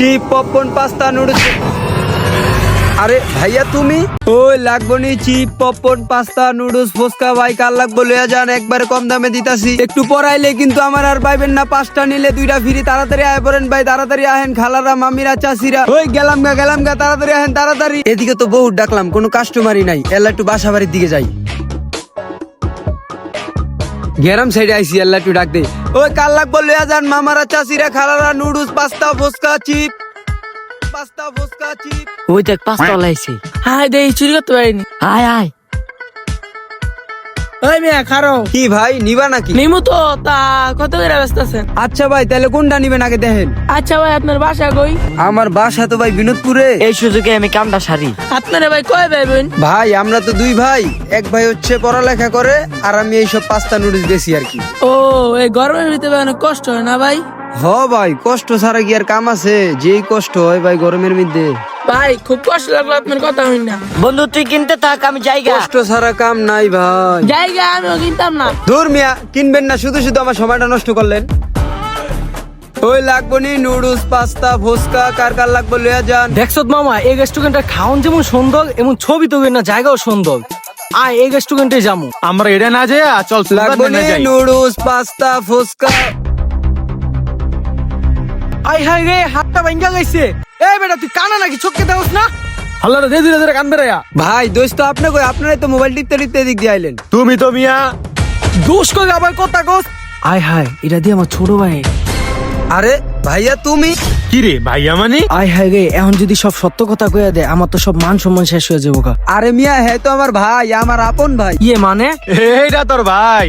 Chip popcorn pasta noodles. আরে ভাইয়া তুমি ওই লাগবো নি chip popcorn pasta noodles phuchka ভাই কাল লাগবো লইয়া যান একবারে কম দামে দিতাছি। একটু পরাইলে কিন্তু আমার আর পাইবেন না, 5টা নিলে 2টা ফ্রি। তাড়াতাড়ি আয় পড়েন ভাই, তাড়াতাড়ি আহেন খালারা মামিরা চাচিরা। ওই গেলাম গা তাড়াতাড়ি আহেন তাড়াতাড়ি। এদিকে তো বহুত ডাকলাম কোনো কাস্টমারই নাই, এলা একটু বাসা বাড়ির দিকে যাই। গেরাম সাইডে আইসি, আল্লাহ একটু ডাক দে। ওই কাল লাগবো লইয়া যান মামারা চাচিরা খালারা noodles pasta fuchka chip pasta fuchka chip. ওই দেখ পাঁচটা লাইছে। হাই দে চুরি করতে পারিনি। আয় আয়। ওই মিয়া খারো কি ভাই নিবা নাকি? নিমু তো, তা কত করে ব্যস্ত আছেন? আচ্ছা ভাই তাহলে কোনটা নিবেন আগে দেখেন। আচ্ছা ভাই আপনার বাসা কই? আমার বাসা তো ভাই বিনোদপুরে। এই সুযোগে আমি কামটা সারি। আপনারা ভাই কয় ভাই বোন? ভাই আমরা তো 2 ভাই, এক ভাই হচ্ছে পড়ালেখা করে আর আমি এইসব পাস্তা নুডলস বেশি আর কি। ও এই গরমের ভিতরে অনেক কষ্ট হয় না ভাই? হ ভাই কষ্ট ছাড়া কি আর কাম আছে? যেই কষ্ট হয় ভাই গরমের মধ্যে। ভাই খুব কষ্ট লাগলো আপনার কথা হইন না। বন্ধু তুই কিনতে থাক, আমি যাইগা। কষ্ট ছাড়া কাম নাই ভাই। জায়গা আমিও কিনতাম না। দূর মিয়া কিনবেন না, শুধু শুধু আমার সময়টা নষ্ট করলেন। ওই লাগবো নি নুডলস পাস্তা ফুচকা কার কার লাগবো লইয়া যান। দেখছত মামা এই রেস্টুরেন্টের খাওন যেমন সুন্দর এমন ছবি তো না জায়গাও সুন্দর। আয় এই রেস্টুরেন্টে যাবো আমরা। এটা না যাই চল লাগবো নি নুডলস পাস্তা ফুচকা। আয় হাই রে হাতটা ভাঙ্গা গেছে। এই বেটা তুই কানা নাকি চোখকে দেওস না? আল্লাহ দে ধীরে ধীরে কান বেড়াইয়া। ভাই দোস্ত আপনি কই? আপনারাই তো মোবাইল টিপতে টিপতে দিক দিয়ে আইলেন। তুমি তো মিয়া দোষ করে আবার কথা কস। আয় হায় এটা দিয়ে আমার ছোট ভাই। আরে ভাইয়া তুমি? কি রে ভাইয়া মানে? আয় হায় রে এখন যদি সব সত্য কথা কইয়া দেয় আমার তো সব মান সম্মান শেষ হয়ে যাবো। আরে মিয়া হ্যাঁ তো আমার ভাই, আমার আপন ভাই। ইয়ে মানে এইটা তোর ভাই?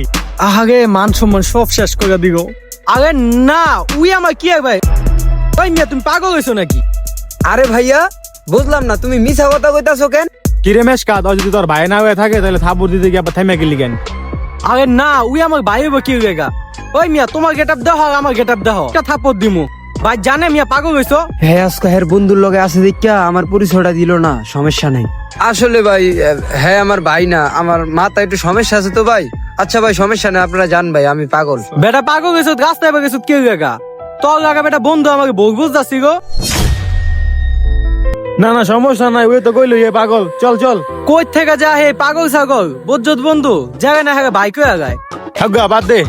আগে মান সম্মান সব শেষ করে দিব। আরে না উই আমার কি ভাই? ওই মিয়া তুমি পাগল হইছো নাকি? আরে ভাইয়া বুঝলাম না তুমি মিছা কথা কইতাছো কেন? কিরে মেশকা যদি তোর ভাই না হয়ে থাকে তাহলে থাপুর দিতে গিয়ে আবার থেমে গেলি কেন? আরে না উই আমার ভাই হইব কি হইগা? ওই মিয়া তোমার গেটআপ দাও আর আমার গেটআপ দাও, একটা থাপ্পড় দিমু। ভাই জানে মিয়া পাগল হইছো? হ্যাঁ আজকে হের বন্ধুর লগে আছে দেখা আমার পরিচয়টা দিল না, সমস্যা নাই। আসলে ভাই হ্যাঁ আমার ভাই না, আমার মাথা একটু সমস্যা আছে তো ভাই। আচ্ছা ভাই সমস্যা নেই, আপনারা জান ভাই আমি পাগল। বেটা পাগল হইছো রাস্তায় গেছো কি হইগা? তোর লাগা বেটা বন্ধু আমাকে বউ বুঝতাছি গো। না না সমস্যা নাই, ওই তো কইলো এ পাগল। চল চল কই থেকে যা হে পাগল ছাগল বজ্জত বন্ধু জায়গা না হ্যাঁ ভাই কই আগায়। থাকা বাদ দে।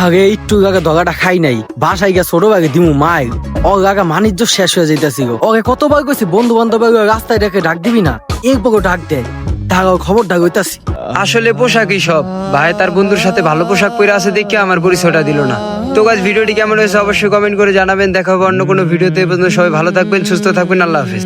আগে একটু আগে ধগাটা খাই নাই, বাসায় গিয়া ছোট ভাগে দিমু মাই। ও আগা মানিজ্য শেষ হয়ে যাইতাছি গো। ওকে কতবার কইছি বন্ধু বান্ধব রাস্তায় ডেকে ডাক দিবি না, এক বগো ডাক দেয়। ঢাকাও খবর ডাক হইতাছি। আসলে পোশাকই সব। ভাই তার বন্ধুর সাথে ভালো পোশাক পরে আছে দেখে আমার পরিচয়টা দিল না। তো গাইস ভিডিওটি কেমন হয়েছে অবশ্যই কমেন্ট করে জানাবেন। দেখা হবে অন্য কোনো ভিডিওতে। সবাই ভালো থাকবেন, সুস্থ থাকবেন, আল্লাহ হাফেজ।